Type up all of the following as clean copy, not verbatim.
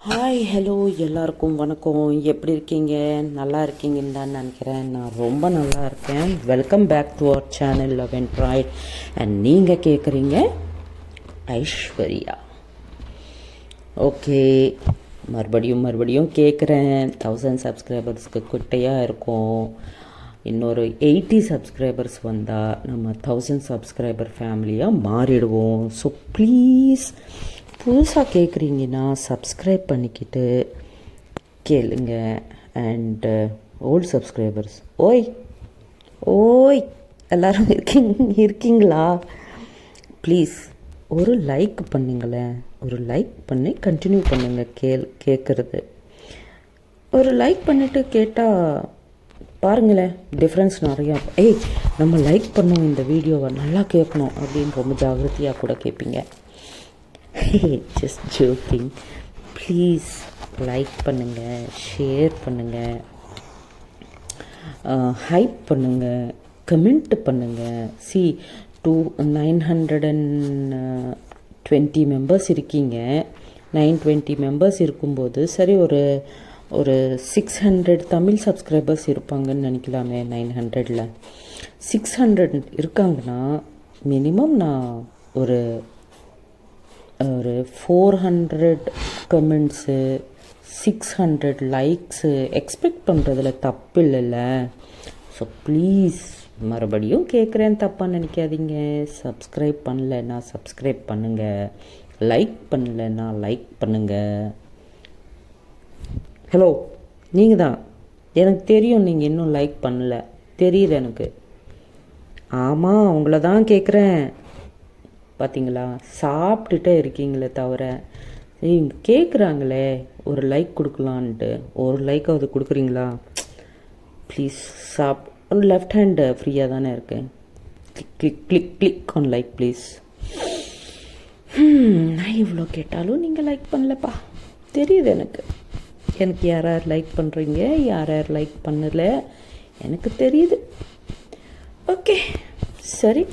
Hi hello எல்லாருக்கும் வணக்கம். எப்படி இருக்கீங்க? நல்லா இருக்கீங்கன்னு தான் நினைக்கிறேன். நான் ரொம்ப நல்லா இருக்கேன். Welcome back to our channel love and bright. And நீங்கள் கேட்குறீங்க ஐஸ்வர்யா. ஓகே, மறுபடியும் கேட்குறேன். 1000 சப்ஸ்கிரைபர்ஸ்க்கு குட்டையாக இருக்கும். இன்னொரு 80 சப்ஸ்கிரைபர்ஸ் வந்தால் நம்ம 1000 சப்ஸ்கிரைபர் ஃபேமிலியாக மாறிடுவோம். ஸோ ப்ளீஸ், புதுசாக கேட்குறீங்கன்னா சப்ஸ்கிரைப் பண்ணிக்கிட்டு கேளுங்க. அண்டு ஓல்டு சப்ஸ்கிரைபர்ஸ், ஓய் ஓய் எல்லோரும் இருக்கீங்களா? ப்ளீஸ் ஒரு லைக் பண்ணுங்களேன். ஒரு லைக் பண்ணி கண்டினியூ பண்ணுங்கள் கேட்குறது. ஒரு லைக் பண்ணிவிட்டு கேட்டால் பாருங்களேன், டிஃப்ரென்ஸ் நிறையா. நம்ம லைக் பண்ணோம், இந்த வீடியோவை நல்லா கேட்கணும் அப்படின்னு ரொம்ப ஜாகிரதையாக கூட கேட்பீங்க. Just joking. ப்ளீஸ் லைக் பண்ணுங்கள், ஷேர் பண்ணுங்கள், ஹைப் பண்ணுங்கள், கமெண்ட் பண்ணுங்கள். 920 மெம்பர்ஸ் இருக்கீங்க. 920 மெம்பர்ஸ் இருக்கும்போது சரி, ஒரு 600 தமிழ் சப்ஸ்கிரைபர்ஸ் இருப்பாங்கன்னு நினைக்கலாமே. 900ல் 600 இருக்காங்கன்னா மினிமம் நான் ஒரு 400 கமெண்ட்ஸு, 600 லைக்ஸு எக்ஸ்பெக்ட் பண்ணுறதுல தப்பு இல்லைல்ல. ஸோ ப்ளீஸ் மறுபடியும் கேட்குறேன், தப்பாக நினைக்காதீங்க. சப்ஸ்கிரைப் பண்ணலைன்னா சப்ஸ்கிரைப் பண்ணுங்கள், லைக் பண்ணலைன்னா லைக் பண்ணுங்கள். ஹலோ, நீங்கள் தான். எனக்கு தெரியும் நீங்கள் இன்னும் லைக் பண்ணல, தெரியுது எனக்கு. ஆமாம், உங்களை தான் கேட்குறேன். பார்த்தீங்களா, சாப்பிட்டுட்டே இருக்கீங்களே தவிர கேட்குறாங்களே ஒரு லைக் கொடுக்கலான்ட்டு. ஒரு லைக்காவது கொடுக்குறீங்களா? ப்ளீஸ் லெஃப்ட் ஹேண்டு ஃப்ரீயாக தானே இருக்கு. Click on like please. நான் இவ்வளோ கேட்டாலும் நீங்கள் லைக் பண்ணலப்பா, தெரியுது எனக்கு. யார் யார் லைக் பண்ணுறீங்க, யார் யார் லைக் பண்ணலை எனக்கு தெரியுது. ஓகே, சரி,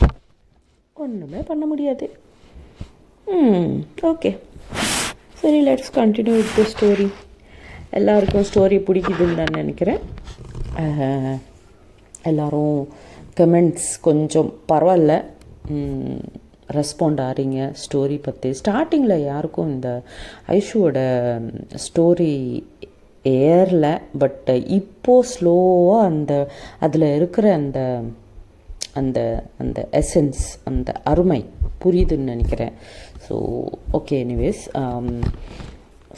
ஒன்றுமே பண்ண முடியாது. ஓகே, சரி, let's continue with the story. எல்லாருக்கும் ஸ்டோரி பிடிக்குதுன்னு நான் நினைக்கிறேன். எல்லோரும் கமெண்ட்ஸ் கொஞ்சம் பரவாயில்ல ரெஸ்பாண்ட் ஆகிறீங்க ஸ்டோரி பற்றி. ஸ்டார்டிங்கில் யாருக்கும் இந்த ஐஷுவோட ஸ்டோரி ஏறல, பட் இப்போது ஸ்லோவாக அதில் இருக்கிற அந்த அந்த அந்த எசன்ஸ், அந்த அருமை புரியுதுன்னு நினைக்கிறேன். So okay, anyways,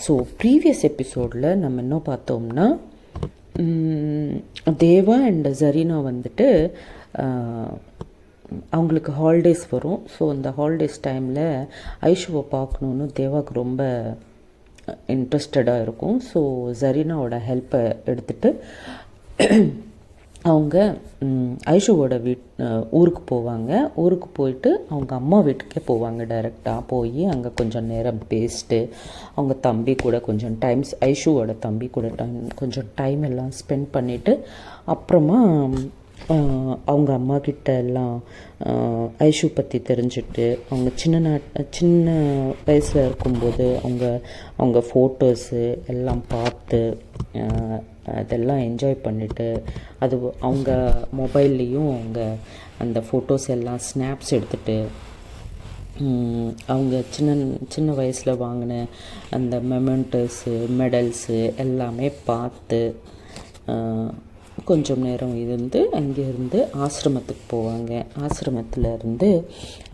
so previous எபிசோடில் நம்ம என்ன பார்த்தோம்னா, தேவா அண்ட் ஜரீனா வந்துட்டு அவங்களுக்கு ஹாலிடேஸ் வரும். ஸோ அந்த ஹாலிடேஸ் டைமில் ஐஷுவை பார்க்கணுன்னு தேவாவுக்கு ரொம்ப இன்ட்ரெஸ்டடாக இருக்கும். ஸோ ஜரீனாவோட ஹெல்ப்பை எடுத்துகிட்டு அவங்க ஐஷுவோட ஊருக்கு போவாங்க. ஊருக்கு போயிட்டு அவங்க அம்மா வீட்டுக்கே போவாங்க. டைரெக்டாக போய் அங்கே கொஞ்சம் நேரம் பேசிட்டு அவங்க தம்பி கூட கொஞ்சம் ஐஷுவோட தம்பி கூட கொஞ்சம் டைம் எல்லாம் ஸ்பெண்ட் பண்ணிவிட்டு அப்புறமா அவங்க அம்மா கிட்ட எல்லாம் ஐஷு பற்றி தெரிஞ்சுட்டு, அவங்க சின்ன வயசில் இருக்கும்போது அவங்க ஃபோட்டோஸு எல்லாம் பார்த்து அதெல்லாம் என்ஜாய் பண்ணிவிட்டு, அது அவங்க மொபைல்லையும் அவங்க அந்த ஃபோட்டோஸ் எல்லாம் ஸ்னாப்ஸ் எடுத்துகிட்டு அவங்க சின்ன வயசில் வாங்கின அந்த மெமெண்டோஸு, மெடல்ஸு எல்லாமே பார்த்து கொஞ்சம் நேரம் இருந்து அங்கேருந்து ஆசிரமத்துக்கு போவாங்க. ஆசிரமத்தில்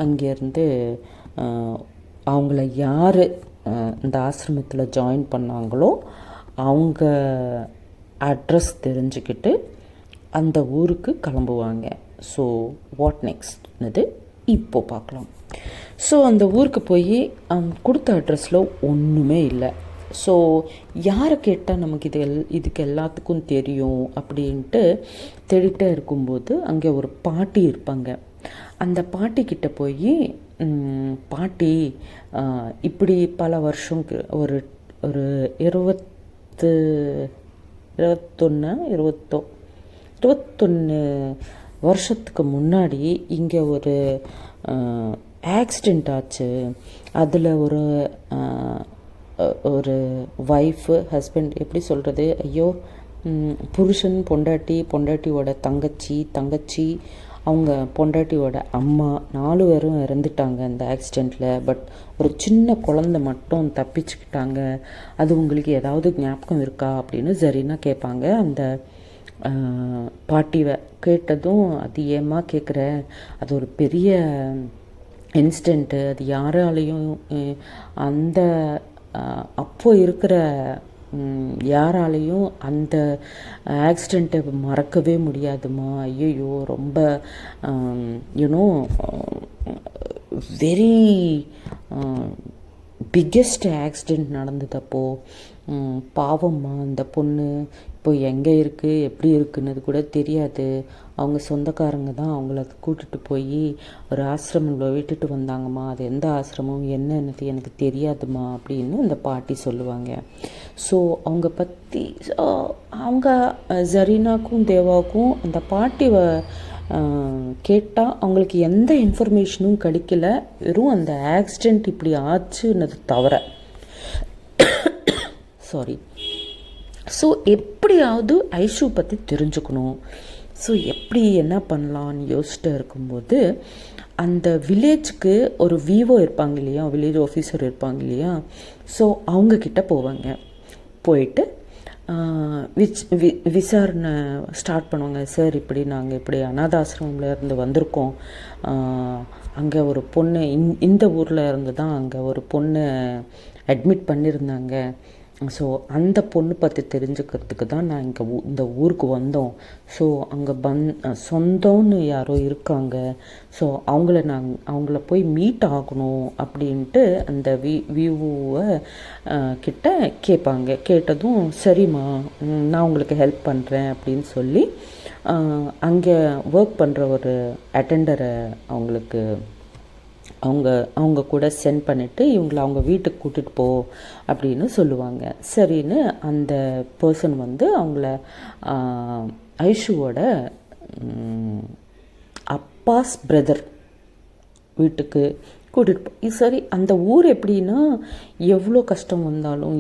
அங்கேருந்து அவங்கள யார் இந்த ஆசிரமத்தில் ஜாயின் பண்ணாங்களோ அவங்க அட்ரஸ் தெரிஞ்சுக்கிட்டு அந்த ஊருக்கு கிளம்புவாங்க. ஸோ வாட் நெக்ஸ்ட்னது இப்போ பார்க்கலாம். ஸோ அந்த ஊருக்கு போய் கொடுத்த அட்ரஸில் ஒன்றுமே இல்லை. ஸோ யாரை கேட்டால் நமக்கு இதுக்கு எல்லாத்துக்கும் தெரியும் அப்படின்ட்டு தேடிட்டே இருக்கும்போது அங்கே ஒரு பாட்டி இருப்பாங்க. அந்த பாட்டிக்கிட்ட போய், பாட்டி இப்படி பல வருஷம் ஒரு 21 வருஷத்துக்கு முன்னாடி இங்கே ஒரு ஆக்சிடெண்ட் ஆச்சு. அதில் ஒரு ஒரு ஒய்ஃபு ஹஸ்பண்ட் எப்படி சொல்கிறது, ஐயோ புருஷன் பொண்டாட்டியோட தங்கச்சி அவங்க பொண்டாட்டியோட அம்மா 4 பேரும் இறந்துட்டாங்க அந்த ஆக்சிடெண்ட்டில். பட் ஒரு சின்ன குழந்தை மட்டும் தப்பிச்சுக்கிட்டாங்க. அது உங்களுக்கு ஏதாவது ஞாபகம் இருக்கா அப்படின்னு ஜரீனா கேட்பாங்க. அந்த பாட்டிவை கேட்டதும், அது ஏம்மா கேட்குற, அது ஒரு பெரிய இன்ஸ்டண்ட்டு, அது யாராலையும் அந்த அப்போ இருக்கிற யாராலையும் அந்த ஆக்சிடெண்ட்டை மறக்கவே முடியாதுமா. ஐயோ ரொம்ப யூனோ வெரி பிக்கெஸ்ட் ஆக்சிடெண்ட் நடந்தது அப்போது. பாவம்மா அந்த பொண்ணு இப்போ எங்கே இருக்குது எப்படி இருக்குன்னு கூட தெரியாது. அவங்க சொந்தக்காரங்க தான் அவங்கள கூட்டிகிட்டு போய் ஒரு ஆசிரமில் விட்டுட்டு வந்தாங்கம்மா. அது எந்த ஆசிரமம் என்னன்னு எனக்கு தெரியாதுமா அப்படின்னு அந்த பாட்டி சொல்லுவாங்க. ஸோ அவங்க பற்றி அவங்க ஜரீனாக்கும் தேவாவுக்கும் அந்த பாட்டி கேட்டால் அவங்களுக்கு எந்த இன்ஃபர்மேஷனும் கிடைக்கல. வெறும் அந்த ஆக்சிடெண்ட் இப்படி ஆச்சுன்னது தவிர. சாரி. ஸோ எப்படியாவது ஐஷு பற்றி தெரிஞ்சுக்கணும். ஸோ எப்படி என்ன பண்ணலான்னு யோசிச்சுட்டு இருக்கும்போது அந்த வில்லேஜுக்கு ஒரு விவோ இருப்பாங்க இல்லையா, வில்லேஜ் ஆஃபீஸர் இருப்பாங்க இல்லையா, ஸோ அவங்கக்கிட்ட போவாங்க. போயிட்டு விசாரணை ஸ்டார்ட் பண்ணுவாங்க. சார் இப்படி நாங்கள் இப்படி அனாதாசிரமில் இருந்து வந்திருக்கோம். அங்கே ஒரு பொண்ணு இந்த ஊரில் இருந்து தான் அங்கே ஒரு பொண்ணு அட்மிட் பண்ணியிருந்தாங்க. ஸோ அந்த பொண்ணு பற்றி தெரிஞ்சுக்கிறதுக்கு தான் நான் இந்த ஊருக்கு வந்தோம். ஸோ அங்கே சொந்தம்னு யாரோ இருக்காங்க. ஸோ அவங்கள போய் மீட் ஆகணும் அப்படின்ட்டு அந்த வியூவை கிட்ட கேட்பாங்க. கேட்டதும் சரிம்மா நான் உங்களுக்கு ஹெல்ப் பண்ணுறேன் அப்படின்னு சொல்லி அங்கே ஒர்க் பண்ணுற ஒரு அட்டெண்டரை அவங்க கூட சென்ட் பண்ணிவிட்டு இவங்களை அவங்க வீட்டுக்கு கூட்டிகிட்டு போ அப்படின்னு சொல்லுவாங்க. சரின்னு அந்த பர்சன் அவங்கள ஐஷுவோட அப்பாஸ் பிரதர் வீட்டுக்கு கூட்டிகிட்டு போ. சரி, அந்த ஊர் எப்படின்னா எவ்வளோ கஷ்டம் வந்தாலும்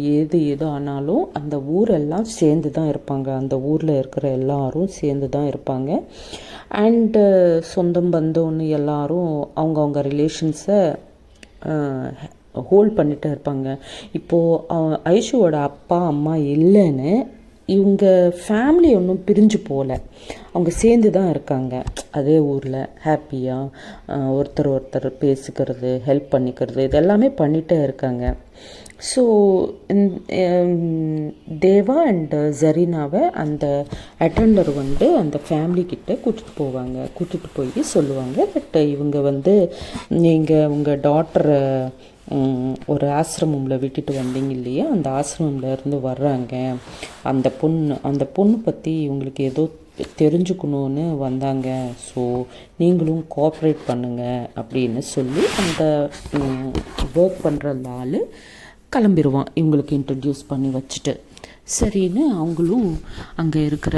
ஏதோ ஆனாலும் அந்த ஊரெல்லாம் சேர்ந்து தான் இருப்பாங்க. அந்த ஊரில் இருக்கிற எல்லாரும் சேர்ந்து தான் இருப்பாங்க. அண்டு சொந்தம் பந்தம்னு எல்லாரும் அவங்கவுங்க ரிலேஷன்ஸை ஹோல்ட் பண்ணிகிட்டே இருப்பாங்க. இப்போது ஐஷுவோட அப்பா அம்மா இல்லைன்னு இவங்க ஃபேமிலி ஒன்றும் பிரிஞ்சு போகல. அவங்க சேர்ந்து தான் இருக்காங்க அதே ஊரில் ஹாப்பியாக. ஒருத்தர் பேசிக்கிறது, ஹெல்ப் பண்ணிக்கிறது, இதெல்லாமே பண்ணிகிட்டே இருக்காங்க. ஸோ தேவா அண்ட் ஜரீனாவை அந்த அட்டெண்டர் அந்த ஃபேமிலிக்கிட்ட கூட்டிகிட்டு போவாங்க. கூட்டிகிட்டு போய் சொல்லுவாங்க பட் இவங்க நீங்கள் உங்கள் டாட்டரை ஒரு ஆசிரமில் விட்டுட்டு வந்தீங்க இல்லையா, அந்த ஆசிரமில் இருந்து வர்றாங்க. அந்த பொண்ணு பற்றி இவங்களுக்கு ஏதோ தெரிஞ்சுக்கணுன்னு வந்தாங்க. ஸோ நீங்களும் கோஆப்ரேட் பண்ணுங்க அப்படின்னு சொல்லி அந்த ஒர்க் பண்ணுற அந்த ஆள் கிளம்பிடுவான் இவங்களுக்கு இன்ட்ரடியூஸ் பண்ணி வச்சுட்டு. சரின்னு அவங்களும் அங்கே இருக்கிற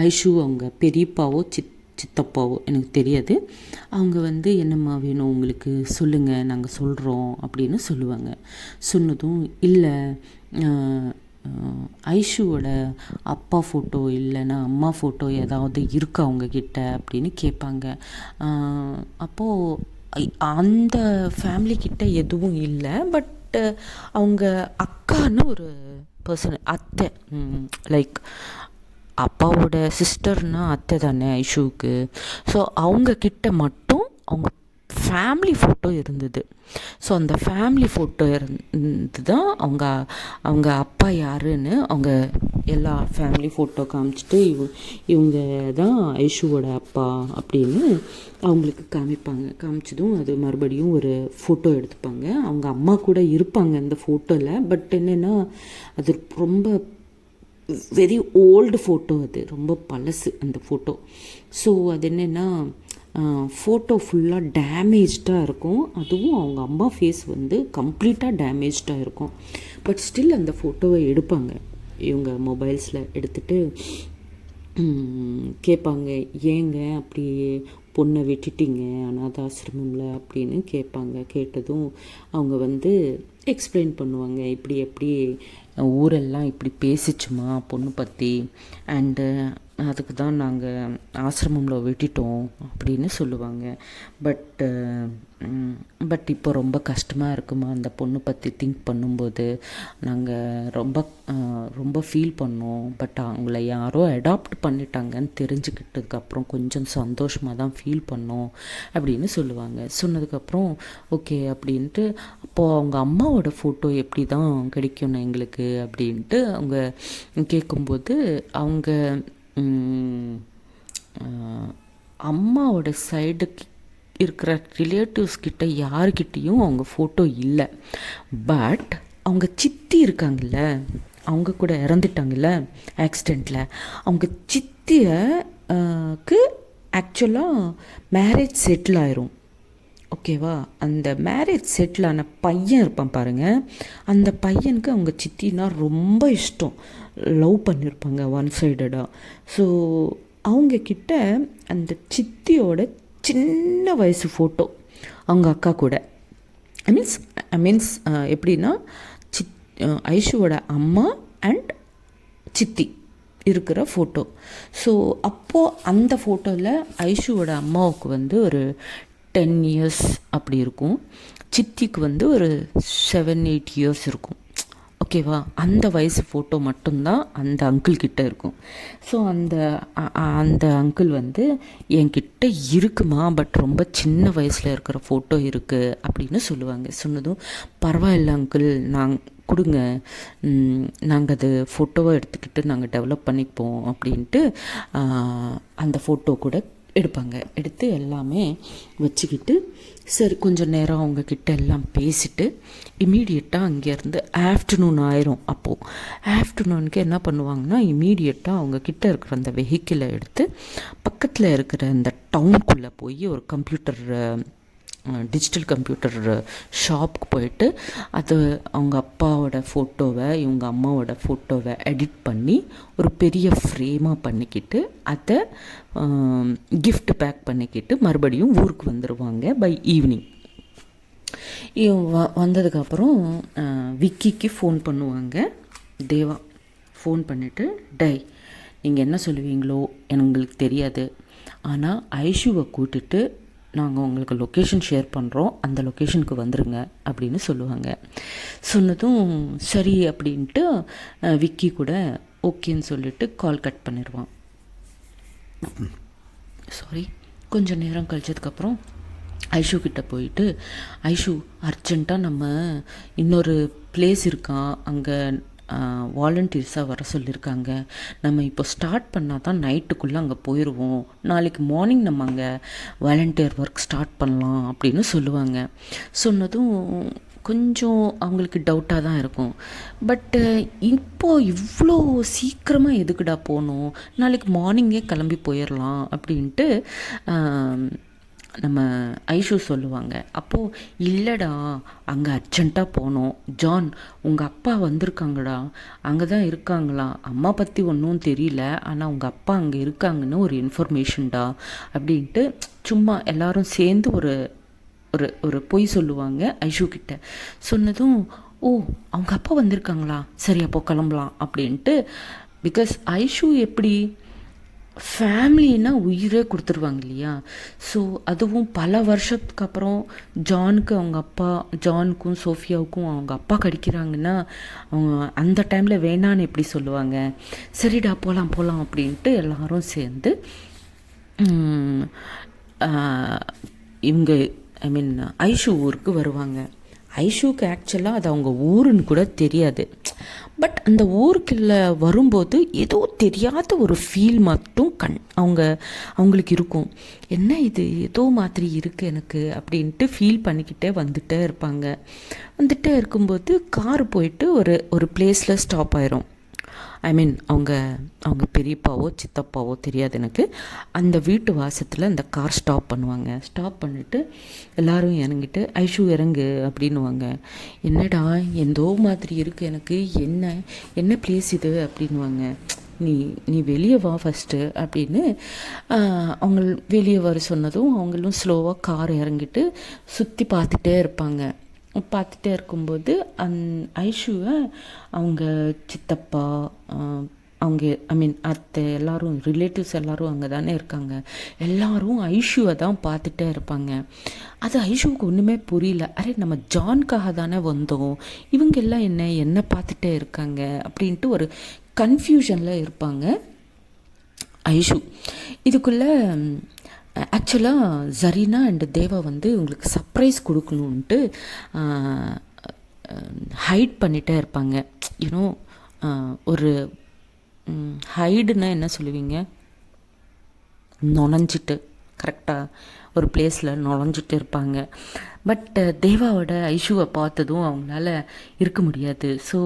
ஐஷு அவங்க பெரியப்பாவோ சித்தப்பாவோ எனக்கு தெரியாது, அவங்க என்னம்மா வேணும் உங்களுக்கு சொல்லுங்கள், நாங்கள் சொல்கிறோம் அப்படின்னு சொல்லுவாங்க. சொன்னதும் இல்லை ஐஷுவோட அப்பா ஃபோட்டோ இல்லைன்னா அம்மா ஃபோட்டோ ஏதாவது இருக்கா அவங்கக்கிட்ட அப்படின்னு கேட்பாங்க. அப்போது அந்த ஃபேமிலிக்கிட்ட எதுவும் இல்லை. பட் அவங்க அக்கான்னு ஒரு பர்சன், அத்தை, லைக் அப்பாவோட சிஸ்டர்னா அத்தை தானே ஐஷுவுக்கு. ஸோ அவங்கக்கிட்ட மட்டும் அவங்க ஃபேமிலி ஃபோட்டோ இருந்தது. ஸோ அந்த ஃபேமிலி ஃபோட்டோ இருந்து தான் அவங்க அப்பா யாருன்னு அவங்க எல்லா ஃபேமிலி ஃபோட்டோ காமிச்சிட்டு இவங்க தான் ஐஷுவோட அப்பா அப்படின்னு அவங்களுக்கு காமிச்சதும் அது மறுபடியும் ஒரு ஃபோட்டோ எடுத்துப்பாங்க. அவங்க அம்மா கூட இருப்பாங்க அந்த ஃபோட்டோவில். பட் என்னென்னா அது ரொம்ப வெரி ஓல்டு ஃபோட்டோ, அது ரொம்ப பழசு அந்த ஃபோட்டோ. ஸோ அது என்னென்னா ஃபோட்டோ ஃபுல்லாக டேமேஜ்டாக இருக்கும். அதுவும் அவங்க அம்மா ஃபேஸ் கம்ப்ளீட்டாக டேமேஜ்டாக இருக்கும். பட் ஸ்டில் அந்த ஃபோட்டோவை எடுப்பாங்க இவங்க மொபைல்ஸில் எடுத்துகிட்டு கேட்பாங்க, ஏங்க அப்படி பொண்ணை விட்டுட்டீங்க அனாதாசிரமம்ல அப்படின்னு கேட்பாங்க. கேட்டதும் அவங்க வந்து எக்ஸ்பிளைன் பண்ணுவாங்க, இப்படி எப்படி ஊரெல்லாம் இப்படி பேசிச்சுமா பொண்ணு பற்றி, அண்டு அதுக்கு தான் நாங்கள் ஆசிரமத்தில் விட்டுட்டோம் அப்படின்னு சொல்லுவாங்க. பட் இப்போ ரொம்ப கஷ்டமாக இருக்குமா அந்த பொண்ணு பற்றி திங்க் பண்ணும்போது, நாங்கள் ரொம்ப ஃபீல் பண்ணோம். பட் அவங்கள யாரோ அடாப்ட் பண்ணிட்டாங்கன்னு தெரிஞ்சுக்கிட்டதுக்கப்புறம் கொஞ்சம் சந்தோஷமாக தான் ஃபீல் பண்ணோம் அப்படின்னு சொல்லுவாங்க. சொன்னதுக்கப்புறம் ஓகே அப்படின்ட்டு, அப்போது அவங்க அம்மாவோட ஃபோட்டோ எப்படி தான் கிடைக்கும்னு எங்களுக்கு அப்படின்ட்டு அவங்க கேட்கும்போது, அவங்க அம்மாவோட சைடுக்கு இருக்கிற ரிலேட்டிவ்ஸ் கிட்ட யார்கிட்டேயும் அவங்க ஃபோட்டோ இல்லை. பட் அவங்க சித்தி இருக்காங்கல்ல, அவங்க கூட இறந்துட்டாங்கல்ல ஆக்சிடெண்ட்டில், அவங்க சித்தியக்கு ஆக்சுவலாக மேரேஜ் செட்டில் ஆயிரும். ஓகேவா? அந்த மேரேஜ் செட்டில் ஆன பையன் இருப்பான் பாருங்கள், அந்த பையனுக்கு அவங்க சித்தினா ரொம்ப இஷ்டம், லவ் பண்ணியிருப்பாங்க ஒன் சைடடாக. ஸோ அவங்கக்கிட்ட அந்த சித்தியோட சின்ன வயசு ஃபோட்டோ அவங்க அக்கா கூட, ஐ மீன்ஸ் எப்படின்னா ஐஷுவோட அம்மா அண்ட் சித்தி இருக்கிற ஃபோட்டோ. ஸோ அப்போது அந்த ஃபோட்டோவில் ஐஷுவோட அம்மாவுக்கு வந்து ஒரு 10 years அப்படி இருக்கும், சித்திக்கு வந்து ஒரு 7-8 years இருக்கும். ஓகேவா? அந்த வயசு ஃபோட்டோ மட்டும்தான் அந்த அங்கிள் கிட்ட இருக்கும். ஸோ அந்த அங்கிள் வந்து என்கிட்ட இருக்குமா, பட் ரொம்ப சின்ன வயசில் இருக்கிற ஃபோட்டோ இருக்குது அப்படின்னு சொல்லுவாங்க. சொன்னதும் பரவாயில்ல அங்கிள், கொடுங்க, நாங்கள் அது ஃபோட்டோவை எடுத்துக்கிட்டு நாங்கள் டெவலப் பண்ணிப்போம் அப்படின்ட்டு அந்த ஃபோட்டோ கூட எடுப்பாங்க. எடுத்து எல்லாமே வச்சுக்கிட்டு சரி கொஞ்சம் நேரம் அவங்கக்கிட்ட எல்லாம் பேசிட்டு இமீடியட்டாக அங்கேருந்து ஆஃப்டர்நூன் ஆயிரும். அப்போது ஆஃப்டர்நூனுக்கு என்ன பண்ணுவாங்கன்னா, இமீடியட்டாக அவங்கக்கிட்ட இருக்கிற அந்த வெஹிக்கிளை எடுத்து பக்கத்தில் இருக்கிற அந்த டவுனுக்குள்ளே போய் ஒரு டிஜிட்டல் கம்ப்யூட்டர் ஷாப்புக்கு போயிட்டு அது அவங்க அப்பாவோட ஃபோட்டோவை இவங்க அம்மாவோட ஃபோட்டோவை எடிட் பண்ணி ஒரு பெரிய ஃப்ரேமாக பண்ணிக்கிட்டு அதை கிஃப்ட் பேக் பண்ணிக்கிட்டு மறுபடியும் ஊருக்கு வந்துடுவாங்க பை ஈவினிங். வந்ததுக்கப்புறம் விக்கிக்கு ஃபோன் பண்ணுவாங்க. தேவா ஃபோன் பண்ணிவிட்டு, நீங்கள் என்ன சொல்லுவீங்களோ எங்களுக்கு தெரியாது, ஆனால் ஐஷுவை கூட்டிட்டு நாங்கள் உங்களுக்கு லொக்கேஷன் ஷேர் பண்ணுறோம், அந்த லொக்கேஷனுக்கு வந்துடுங்க அப்படின்னு சொல்லுவாங்க. சொன்னதும் சரி அப்படின்ட்டு விக்கி கூட ஓகேன்னு சொல்லிட்டு கால் கட் பண்ணிடுவான். கொஞ்சம் நேரம் கழிச்சதுக்கப்புறம் ஐஷு கிட்ட போயிட்டு, ஐஷு அர்ஜெண்ட்டாக நம்ம இன்னொரு பிளேஸ் இருக்கான், அங்கே வாலண்டியர்ஸாக வர சொல்லியிருக்காங்க, நம்ம இப்போ ஸ்டார்ட் பண்ணால் தான் நைட்டுக்குள்ளே அங்கே போயிடுவோம், நாளைக்கு மார்னிங் நம்ம அங்கே வாலண்டியர் ஒர்க் ஸ்டார்ட் பண்ணலாம் அப்படின்னு சொல்லுவாங்க. சொன்னதும் கொஞ்சம் அவங்களுக்கு டவுட்டாக தான் இருக்கும். பட்டு இப்போது இவ்வளோ சீக்கிரமாக எதுக்குடா போகணும், நாளைக்கு மார்னிங்கே கிளம்பி போயிடலாம் அப்படின்ட்டு நம்ம ஐஷு சொல்லுவாங்க. அப்போது இல்லைடா அங்கே அர்ஜெண்ட்டாக போனோம், ஜான் உங்கள் அப்பா வந்திருக்காங்கடா, அங்கே தான் இருக்காங்களா, அம்மா பற்றி ஒன்றும் தெரியல, ஆனால் உங்கள் அப்பா அங்கே இருக்காங்கன்னு ஒரு இன்ஃபர்மேஷன்டா அப்படின்ட்டு சும்மா எல்லாரும் சேர்ந்து ஒரு ஒரு ஒரு பொய் சொல்லுவாங்க ஐஷு கிட்ட. சொன்னதும் அவங்க அப்பா வந்திருக்காங்களா, சரி அப்போ கிளம்பலாம் அப்படின்ட்டு. பிகாஸ் ஐஷு எப்படி ஃபேமிலின்னா உயிரே கொடுத்துருவாங்க இல்லையா. ஸோ அதுவும் பல வருஷத்துக்கு அப்புறம் ஜானுக்கும் சோஃபியாவுக்கும் அவங்க அப்பா கிடைக்கிறாங்கன்னா அவங்க அந்த டைமில் வேணான்னு எப்படி சொல்லுவாங்க. சரிடா போகலாம் அப்படின்ட்டு எல்லாரும் சேர்ந்து இவங்க ஐஷு ஊருக்கு வருவாங்க. ஐஷுக்கு ஆக்சுவலாக அது அவங்க ஊருன்னு கூட தெரியாது. பட் அந்த ஊருக்குள்ள வரும்போது ஏதோ தெரியாத ஒரு ஃபீல் மட்டும் அவங்களுக்கு இருக்கும். என்ன இது ஏதோ மாதிரி இருக்குது எனக்கு அப்படின்ட்டு ஃபீல் பண்ணிக்கிட்டே வந்துட்டே இருப்பாங்க. வந்துட்டே இருக்கும்போது கார் போயிட்டு ஒரு பிளேஸில் ஸ்டாப் ஆயிரும். அவங்க பெரியப்பாவோ சித்தப்பாவோ தெரியாது எனக்கு. அந்த வீட்டு வாசத்தில் அந்த கார் ஸ்டாப் பண்ணுவாங்க. ஸ்டாப் பண்ணிவிட்டு எல்லோரும் இறங்கிட்டு ஐஷு இறங்கு அப்படின்னுவாங்க. என்னடா எந்தோ மாதிரி இருக்குது எனக்கு, என்ன பிளேஸ் இது அப்படின்வாங்க. நீ நீ வெளியே வா ஃபஸ்ட்டு அப்படின்னு அவங்க வெளியே வர சொன்னதும் அவங்களும் ஸ்லோவாக கார் இறங்கிட்டு சுற்றி பார்த்துட்டே இருப்பாங்க. பார்த்துட்டே இருக்கும்போது ஐஷுவை அவங்க சித்தப்பா, அவங்க அத்தை எல்லாரும், ரிலேட்டிவ்ஸ் எல்லோரும் அங்கே தானே இருக்காங்க. எல்லோரும் ஐஷுவை தான் பார்த்துட்டே இருப்பாங்க. அது ஐஷுவுக்கு ஒன்றுமே புரியல. அரே நம்ம ஜான்காக தானே வந்தோம், இவங்க எல்லாம் என்ன பார்த்துட்டே இருக்காங்க அப்படின்ட்டு ஒரு கன்ஃபியூஷனில் இருப்பாங்க ஐஷு. இதுக்குள்ளே ஆக்சுவலாக ஜரீனா அண்ட் தேவா உங்களுக்கு சர்ப்ரைஸ் கொடுக்கணுன்ட்டு ஹைட் பண்ணிகிட்டே இருப்பாங்க. யூனோ ஒரு ஹைடுன்னா என்ன சொல்லுவீங்க, நுழைஞ்சிட்டு கரெக்டாக ஒரு பிளேஸில் நுழைஞ்சிட்டு இருப்பாங்க. பட் தேவாவோட ஐஷுவை பார்த்ததும் அவங்களால இருக்க முடியாது. ஸோ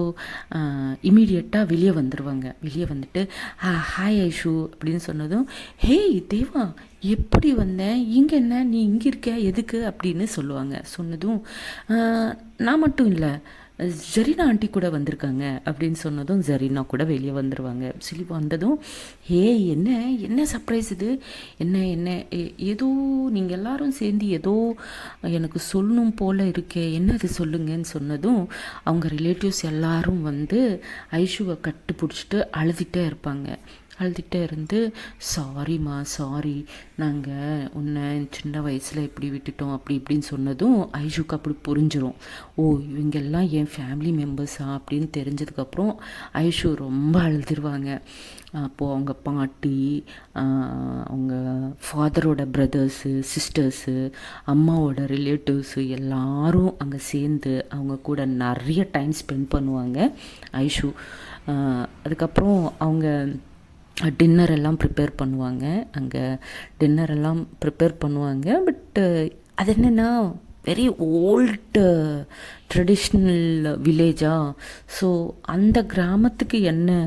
இமீடியட்டாக வெளியே வந்துடுவாங்க. வெளியே வந்துட்டு ஹாய் ஐஷு அப்படின்னு சொன்னதும், ஹேய் தேவா எப்படி வந்தேன், இங்கே என்ன நீ இங்கே இருக்க எதுக்கு அப்படின்னு சொல்லுவாங்க. சொன்னதும் நான் மட்டும் இல்லை, ஜரீனா ஆண்டி கூட வந்திருக்காங்க அப்படின்னு சொன்னதும் ஜரீனா கூட வெளியே வந்துடுவாங்க. சொல்லி வந்ததும், என்ன சர்ப்ரைஸ் இது, என்ன ஏதோ நீங்கள் எல்லாரும் சேர்ந்து ஏதோ எனக்கு சொல்லணும் போல் இருக்கே, என்ன அது சொல்லுங்கன்னு சொன்னதும் அவங்க ரிலேட்டிவ்ஸ் எல்லாரும் ஐஷுவை கட்டு பிடிச்சிட்டு அழுதுகிட்டே இருப்பாங்க. அழுதுகிட்டே இருந்து, சாரிம்மா சாரி, நாங்கள் உன்னை சின்ன வயசில் இப்படி விட்டுட்டோம் அப்படி இப்படின்னு சொன்னதும் ஐஷுக்கு அப்படி புரிஞ்சிடும். ஓ இவங்கெல்லாம் என் ஃபேமிலி மெம்பர்ஸா அப்படின்னு தெரிஞ்சதுக்கப்புறம் ஐஷு ரொம்ப அழுதுருவாங்க. அப்போது அவங்க பாட்டி, அவங்க ஃபாதரோட பிரதர்ஸு, சிஸ்டர்ஸு, அம்மாவோட ரிலேட்டிவ்ஸு எல்லாரும் அங்கே சேர்ந்து அவங்க கூட நிறைய டைம் ஸ்பெண்ட் பண்ணுவாங்க ஐஷு. அதுக்கப்புறம் அவங்க டின்னர் எல்லாம் ப்ரிப்பேர் பண்ணுவாங்க. அங்கே டின்னர் எல்லாம் ப்ரிப்பேர் பண்ணுவாங்க. பட் அது என்னென்னா வெரி ஓல்டு ட்ரெடிஷ்னல் வில்லேஜா. ஸோ அந்த கிராமத்துக்கு என்ன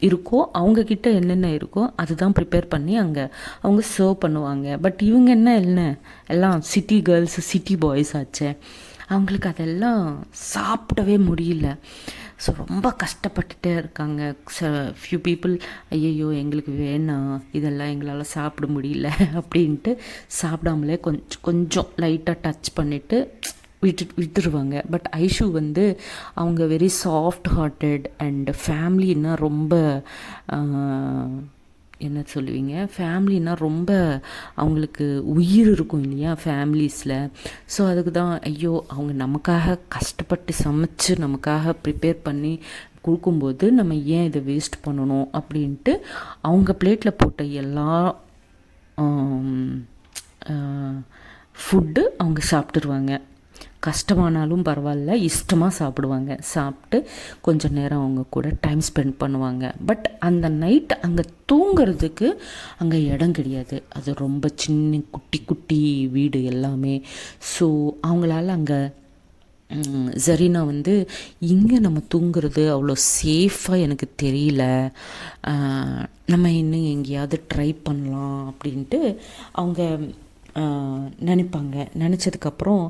இருக்கோ, அவங்கக்கிட்ட என்னென்ன இருக்கோ அதுதான் ப்ரிப்பேர் பண்ணி அங்கே அவங்க சர்வ் பண்ணுவாங்க. பட் இவங்க என்ன எல்லாம் சிட்டி கேர்ள்ஸு, சிட்டி பாய்ஸ் ஆச்சே, அவங்களுக்கு அதெல்லாம் சாப்பிடவே முடியல. ஸோ ரொம்ப கஷ்டப்பட்டுட்டே இருக்காங்க. ஃபியூ பீப்புள் ஐயையோ எங்களுக்கு வேணாம், இதெல்லாம் எங்களால் சாப்பிட முடியல அப்படின்ட்டு சாப்பிடாமலே கொஞ்சம் லைட்டாக டச் பண்ணிவிட்டு விட்டுருவாங்க. பட் ஐஷு அவங்க வெரி சாஃப்ட் ஹார்ட்டட் அண்ட் ஃபேமிலின்னா ரொம்ப என்ன சொல்லுவீங்க, ஃபேமிலின்னா ரொம்ப அவங்களுக்கு உயிர் இருக்கும் இல்லையா ஃபேமிலிஸில். ஸோ அதுக்கு தான் ஐயோ அவங்க நமக்காக கஷ்டப்பட்டு சமைச்சு நமக்காக ப்ரிப்பேர் பண்ணி கொடுக்கும்போது நம்ம ஏன் இதை வேஸ்ட் பண்ணணும் அப்படின்ட்டு அவங்க பிளேட்டில் போட்ட எல்லா ஃபுட்டு அவங்க சாப்பிட்டுருவாங்க. கஷ்டமானாலும் பரவாயில்ல, இஷ்டமாக சாப்பிடுவாங்க. சாப்பிட்டு கொஞ்சம் நேரம் அவங்க கூட டைம் ஸ்பெண்ட் பண்ணுவாங்க. பட் அந்த நைட் அங்கே தூங்கிறதுக்கு அங்கே இடம் கிடையாது. அது ரொம்ப சின்ன குட்டி குட்டி வீடு எல்லாமே. ஸோ அவங்களால அங்கே ஜரீனா இங்கே நம்ம தூங்குறது அவ்வளோ சேஃபாக எனக்கு தெரியல, நம்ம இன்னும் எங்கேயாவது ட்ரை பண்ணலாம் அப்படின்ட்டு அவங்க நினைப்பாங்க. நினச்சதுக்கப்புறம்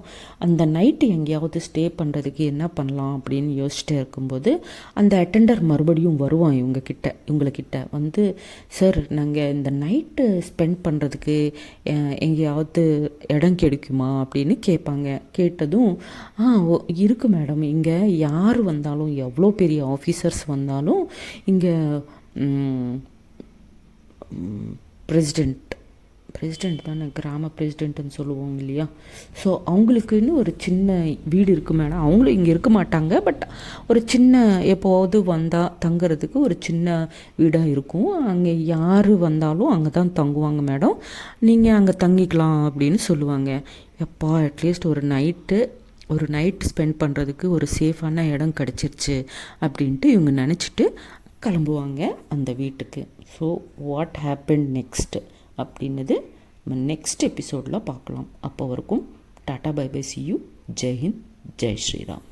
அந்த நைட்டு எங்கேயாவது ஸ்டே பண்ணுறதுக்கு என்ன பண்ணலாம் அப்படின்னு யோசிச்சுட்டே இருக்கும்போது அந்த அட்டெண்டர் மறுபடியும் வருவான் இவங்கக்கிட்ட சார் நாங்கள் இந்த நைட்டு ஸ்பெண்ட் பண்ணுறதுக்கு எங்கேயாவது இடம் கிடைக்குமா அப்படின்னு கேட்பாங்க. கேட்டதும் இருக்கு மேடம், இங்கே யார் வந்தாலும் எவ்வளோ பெரிய ஆஃபீஸர்ஸ் வந்தாலும் இங்கே பிரசிடெண்ட் தானே, கிராம பிரசிடெண்ட்டுன்னு சொல்லுவோம் இல்லையா. ஸோ அவங்களுக்குன்னு ஒரு சின்ன வீடு இருக்குது மேடம். அவங்களும் இங்கே இருக்க மாட்டாங்க, பட் ஒரு சின்ன எப்போவாவது வந்தால் தங்குறதுக்கு ஒரு சின்ன வீடாக இருக்கும். அங்கே யார் வந்தாலும் அங்கே தான் தங்குவாங்க மேடம், நீங்கள் அங்கே தங்கிக்கலாம் அப்படின்னு சொல்லுவாங்க. எப்பா அட்லீஸ்ட் ஒரு நைட்டு ஸ்பெண்ட் பண்ணுறதுக்கு ஒரு சேஃபான இடம் கிடச்சிருச்சு அப்படின்ட்டு இவங்க நினச்சிட்டு கிளம்புவாங்க அந்த வீட்டுக்கு. ஸோ வாட் ஹேப்பன் நெக்ஸ்ட்டு அப்படின்னது நம்ம நெக்ஸ்ட் எபிசோடில் பார்க்கலாம். அப்போ வரைக்கும் tata bye bye, see you, ஜெய் ஹிந்த், ஜெய் ஸ்ரீராம்.